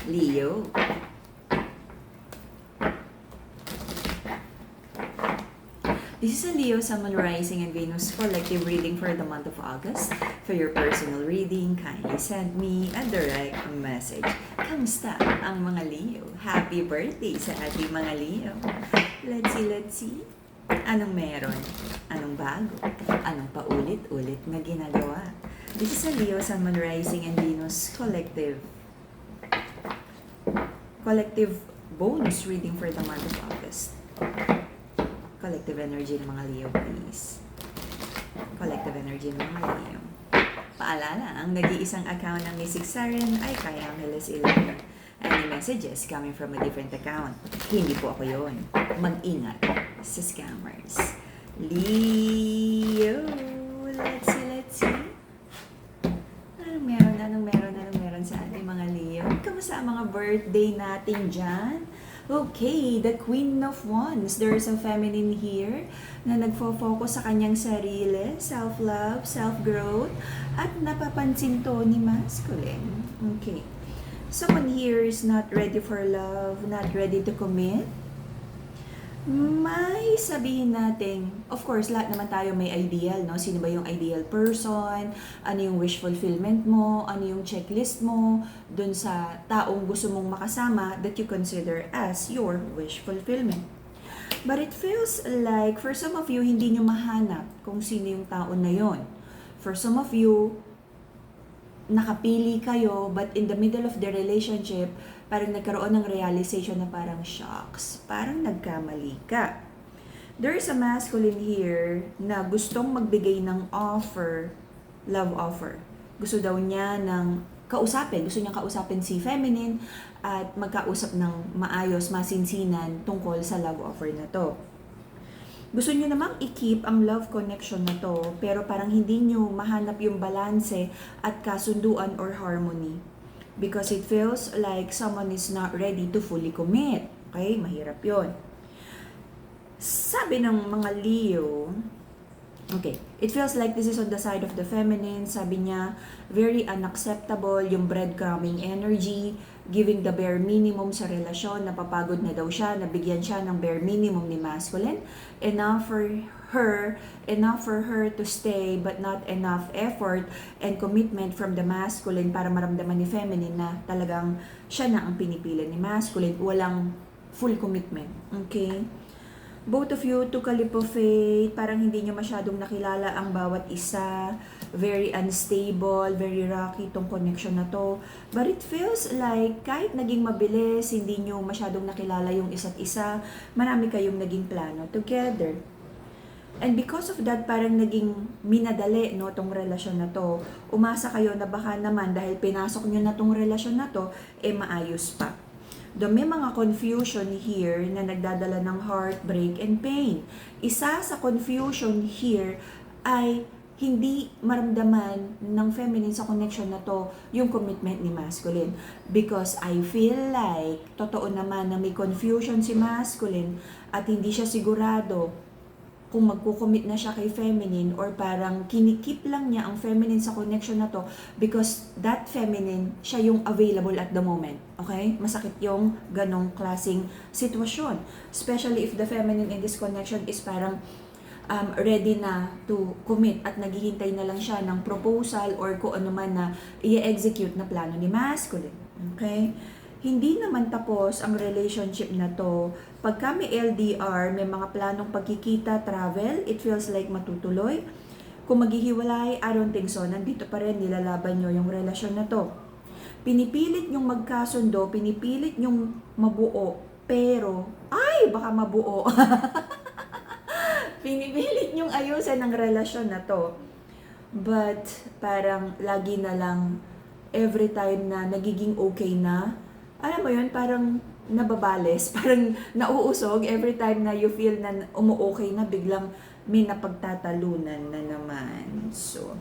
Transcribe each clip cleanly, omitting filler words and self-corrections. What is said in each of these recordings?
Leo. This is a Leo, Sun, Moon, Rising, and Venus collective reading for the month of August. For your personal reading, kindly send me a direct message. Kamusta ang mga Leo? Happy birthday sa ating mga Leo. Let's see. Anong meron? Anong bago? Anong paulit-ulit na ginagawa? This is a Leo, Sun, Moon, Rising, and Venus collective bonus reading for the month of August. Collective energy ng mga Leo, please. Collective energy ng mga Leo. Paalala, ang nag-iisang account ng Mystic Siren ay kay Angeles 11. Any messages coming from a different account? Hindi po ako yun. Mag-ingat sa scammers. Leo, let's see. Anong meron sa ating mga Leo? Kamusta ang mga birthday natin dyan? Okay, the Queen of Wands. There's a feminine here na nagfo-focus sa kanyang sarili, self-love, self-growth, at napapansin to ni masculine. Okay. Someone here is not ready for love, not ready to commit. May sabihin natin, of course, lahat naman tayo may ideal, no? Sino ba yung ideal person? Ano yung wish fulfillment mo? Ano yung checklist mo dun sa taong gusto mong makasama that you consider as your wish fulfillment? But it feels like, for some of you, hindi nyo mahanap kung sino yung tao na yon. For some of you, nakapili kayo, but in the middle of the relationship, parang nagkaroon ng realization na parang shocks, parang nagkamali ka. There is a masculine here na gustong magbigay ng offer, love offer. Gusto daw niya ng gusto niya kausapin si feminine at magkausap ng maayos, masinsinan tungkol sa love offer na to. Gusto niyo namang i-keep ang love connection na to, pero parang hindi niyo mahanap yung balanse at kasunduan or harmony. Because it feels like someone is not ready to fully commit. Okay? Mahirap yon. Sabi ng mga Leo, okay, it feels like this is on the side of the feminine. Sabi niya, very unacceptable yung breadcrumbing energy, giving the bare minimum sa relasyon, napapagod na daw siya, nabigyan siya ng bare minimum ni masculine. Enough for her to stay, but not enough effort and commitment from the masculine para maramdaman ni feminine na talagang siya na ang pinipili ni masculine. Walang full commitment. Okay? Both of you took a leap of faith, parang hindi nyo masyadong nakilala ang bawat isa, very unstable, very rocky itong connection na to. But it feels like kahit naging mabilis, hindi nyo masyadong nakilala yung isa't isa, marami kayong naging plano together. And because of that, parang naging minadali no, tong relasyon na to. Umasa kayo na baka naman dahil pinasok nyo na tong relasyon na to, maayos pa. May mga confusion here na nagdadala ng heartbreak and pain. Isa sa confusion here ay hindi maramdaman ng feminine sa connection na to yung commitment ni masculine. Because I feel like, totoo naman na may confusion si masculine at hindi siya sigurado kung magkukommit na siya kay feminine or parang kinikip lang niya ang feminine sa connection na to because that feminine, siya yung available at the moment. Okay? Masakit yung ganong klaseng sitwasyon. Especially if the feminine in this connection is parang ready na to commit at naghihintay na lang siya ng proposal or kung ano man na i-execute na plano ni masculine. Okay? Hindi naman tapos ang relationship na to. Pag kami LDR, may mga planong pagkikita, travel, it feels like matutuloy. Kung maghihiwalay, I don't think so. Nandito pa rin, nilalaban nyo yung relasyon na to. Pinipilit nyong magkasundo, pinipilit nyong mabuo, pero, ay, baka mabuo. Pinipilit nyong ayusin ang relasyon na to. But, parang lagi na lang, every time na nagiging okay na, alam mo yun, parang nababales, parang nauusog every time na you feel na umu-okay na, biglang may napagtatalunan na naman. So,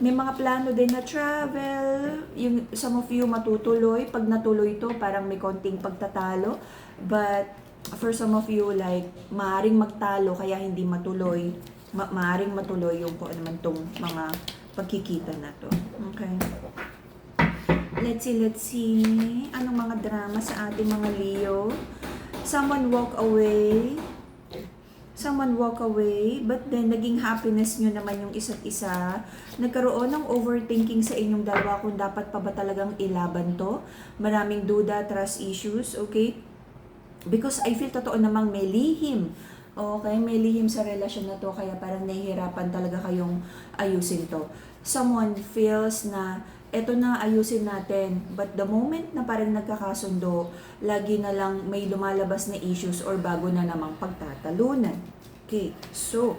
may mga plano din na travel, yung some of you matutuloy, pag natuloy to, parang may konting pagtatalo, but for some of you, like, maaring magtalo, kaya hindi matuloy, maaring matuloy yung kung ano man tong mga pagkikita na to. Okay? Let's see. Anong mga drama sa ating mga Leo? Someone walk away. But then naging happiness nyo naman yung isa't isa. Nagkaroon ng overthinking sa inyong dalawa kung dapat pa ba talagang ilaban to. Maraming duda, trust issues, okay? Because I feel totoo namang may lihim. Okay, may lihim sa relasyon na to, kaya parang nahihirapan talaga kayong ayusin to. Someone feels na eto na, ayusin natin. But the moment na parang nagkakasundo, lagi na lang may lumalabas na issues or bago na namang pagtatalunan. Okay, so,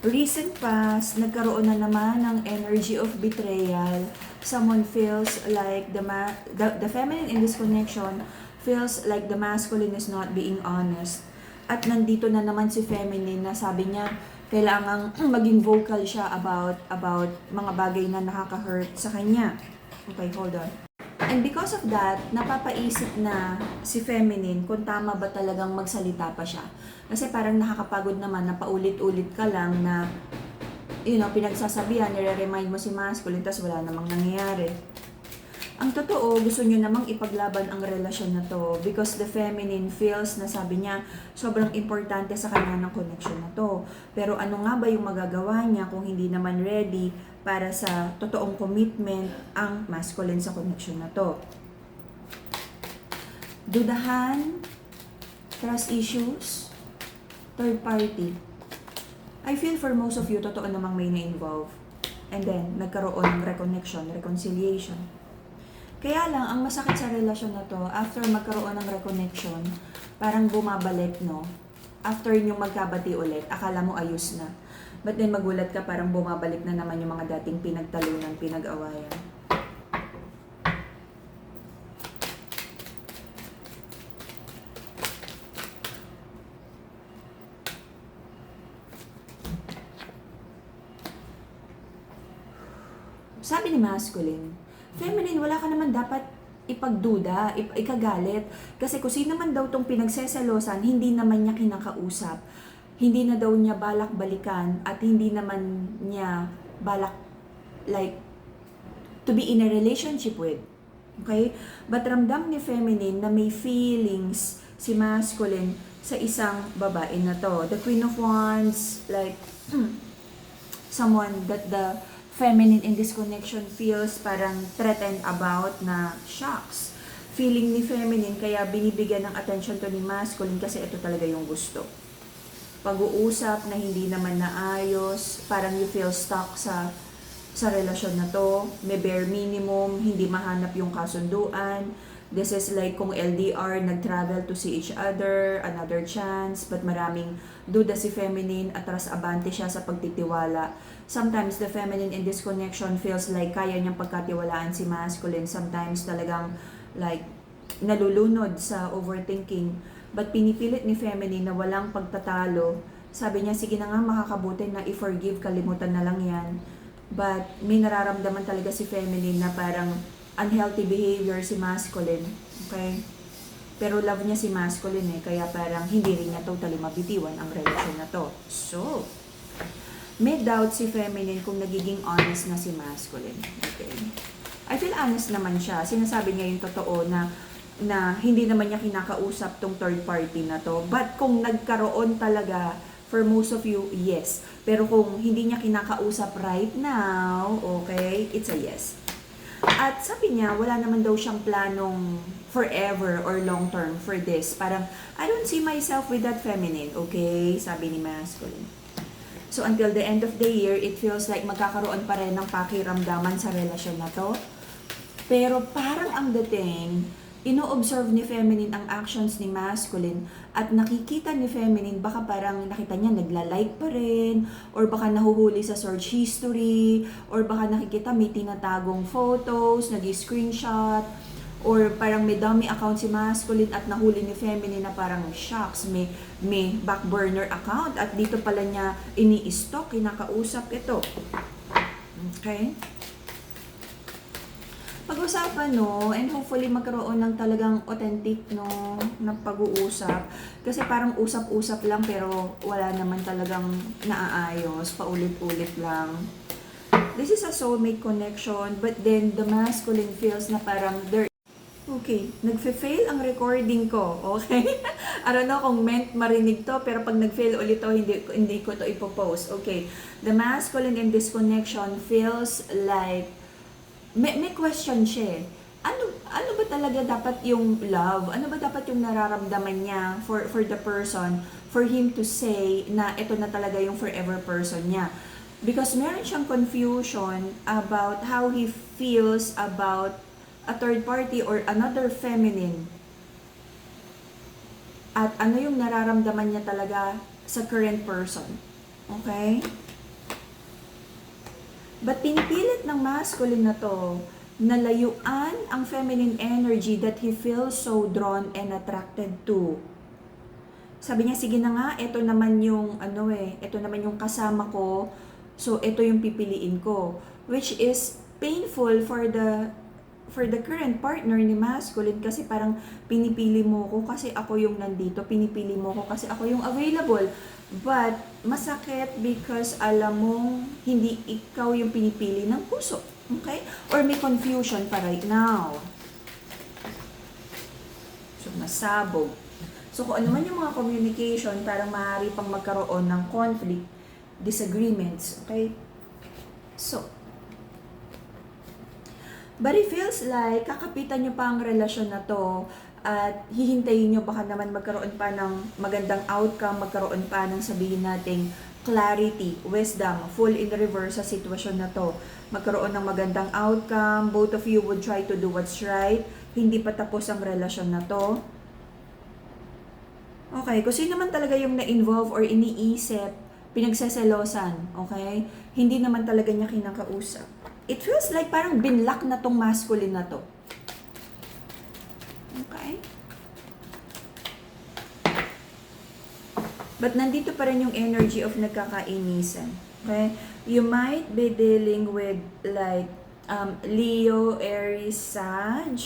recent past, nagkaroon na naman ng energy of betrayal. Someone feels like the feminine in this connection feels like the masculine is not being honest. At nandito na naman si feminine na sabi niya, kailangang maging vocal siya about mga bagay na nakaka-hurt sa kanya. Okay, hold on. And because of that, napapaisip na si feminine kung tama ba talagang magsalita pa siya. Kasi parang nakakapagod naman na paulit-ulit ka lang na, pinagsasabihan, nire-remind mo si masculine, tas wala namang nangyayari. Ang totoo, gusto nyo namang ipaglaban ang relasyon na to because the feminine feels na sabi niya sobrang importante sa kanya ng connection na to. Pero ano nga ba yung magagawa niya kung hindi naman ready para sa totoong commitment ang masculine sa connection na to? Dudahan, trust issues, third party. I feel for most of you, totoo namang may na-involve. And then, nagkaroon ng reconnection, reconciliation. Kaya lang, ang masakit sa relasyon na to, after magkaroon ng reconnection, parang bumabalik, no? After nyo magkabati ulit, akala mo ayos na. But then magulat ka, parang bumabalik na naman yung mga dating pinagtalunan, pinag-awayan. Sabi ni masculine, feminine, wala ka naman dapat ipagduda, ikagalit. Kasi kung sino man daw tong pinagseselosan, hindi naman niya kinakausap. Hindi na daw niya balak balikan at hindi naman niya balak to be in a relationship with. Okay? But ramdam ni feminine na may feelings si masculine sa isang babae na to. The Queen of Wands, someone that the feminine in this connection feels parang threatened about na shocks. Feeling ni feminine kaya binibigyan ng attention to ni masculine kasi ito talaga yung gusto. Pag-uusap na hindi naman naayos, parang you feel stuck sa relasyon na to, may bare minimum, hindi mahanap yung kasunduan. This is like kung LDR, nag-travel to see each other, another chance, but maraming duda si feminine, atras abante siya sa pagtitiwala. Sometimes the feminine in this connection feels like kaya niyang pagkatiwalaan si masculine. Sometimes talagang nalulunod sa overthinking. But pinipilit ni feminine na walang pagtatalo. Sabi niya, sige na nga, makakabuti na i-forgive, kalimutan na lang yan. But may nararamdaman talaga si feminine na parang unhealthy behavior si masculine. Okay? Pero love niya si masculine kaya parang hindi rin niya totally mabitiwan ang relasyon na to. So, may doubt si feminine kung nagiging honest na si masculine. Okay? I feel honest naman siya. Sinasabi niya yung totoo na hindi naman niya kinakausap tong third party na to. But kung nagkaroon talaga, for most of you, yes. Pero kung hindi niya kinakausap right now, okay, it's a yes. At sabi niya, wala naman daw siyang planong forever or long term for this. Parang, I don't see myself with that feminine, okay? Sabi ni masculine. So until the end of the year, it feels like magkakaroon pa rin ng pakiramdaman sa relasyon na to. Pero parang ang dating, ino-observe ni feminine ang actions ni masculine at nakikita ni feminine, baka parang nakita niya nagla-like pa rin, or baka nahuhuli sa search history, or baka nakikita may tinatagong photos, nag-screenshot, or parang may dummy account si masculine at nahuli ni feminine na parang shocks, may back burner account at dito pala niya ini-stalk, kinakausap ito. Okay? Pag-usapan, no, and hopefully magkaroon ng talagang authentic, no, na pag-uusap. Kasi parang usap-usap lang pero wala naman talagang naaayos, paulit-ulit lang. This is a soulmate connection, but then the masculine feels na parang there. Okay, nagfe-fail ang recording ko, okay? I don't know kung meant marinig to, pero pag nag-fail ulit to, hindi ko to ipopost. Okay, the masculine in this connection feels like, may question siya eh. Ano ba talaga dapat yung love? Ano ba dapat yung nararamdaman niya for the person, for him to say na ito na talaga yung forever person niya? Because meron siyang confusion about how he feels about a third party or another feminine. At ano yung nararamdaman niya talaga sa current person. Okay? But pinipilit ng masculine na to na layuan ang feminine energy that he feels so drawn and attracted to. Sabi niya, sige na nga, ito naman yung ito naman yung kasama ko. So ito yung pipiliin ko, which is painful for the current partner ni masculine kasi parang pinipili mo ko kasi ako yung nandito, pinipili mo ko kasi ako yung available. But masakit because alam mong hindi ikaw yung pinipili ng puso. Okay? Or may confusion pa right now. So masabog. So kung ano man yung mga communication, parang maaari pang magkaroon ng conflict, disagreements. Okay? So, but it feels like kakapitan nyo pa ang relasyon na to at hihintayin nyo baka naman magkaroon pa ng magandang outcome, magkaroon pa ng sabihin nating clarity, wisdom, full in reverse sa sitwasyon na to. Magkaroon ng magandang outcome, both of you would try to do what's right, hindi pa tapos ang relasyon na to. Okay, kung sino naman talaga yung na-involve or iniisip, pinagseselosan, okay? Hindi naman talaga niya kinakausap. It feels like parang binlock na tong masculine na to. Okay? But nandito pa rin yung energy of nagkakainisan. Okay? You might be dealing with like Leo, Aries, Sag,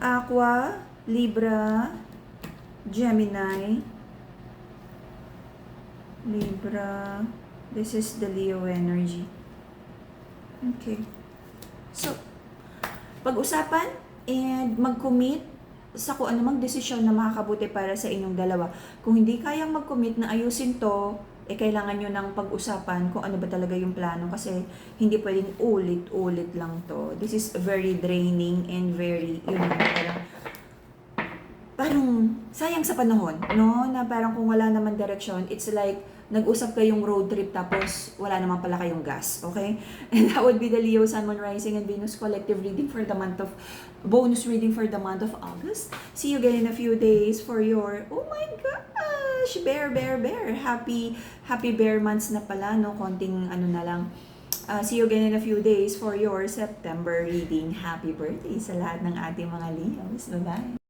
Aqua, Libra, Gemini, Libra. This is the Leo energy. Okay. So, pag-usapan and mag-commit sa kung anumang desisyon na makakabuti para sa inyong dalawa. Kung hindi kayang mag-commit na ayusin to, kailangan nyo ng pag-usapan kung ano ba talaga yung plano kasi hindi pwedeng ulit-ulit lang to. This is very draining and very, parang sayang sa panahon, no? Na parang kung wala naman direction, it's like nag-usap kayong road trip tapos wala naman pala kayong gas, okay? And that would be the Leo, Sun, Moon, Rising, and Venus collective reading for the month of, bonus reading for the month of August. See you again in a few days for your, oh my gosh, bear. Happy bear months na pala, no? Konting na lang. See you again in a few days for your September reading. Happy birthday sa lahat ng ating mga Leos. Bye-bye.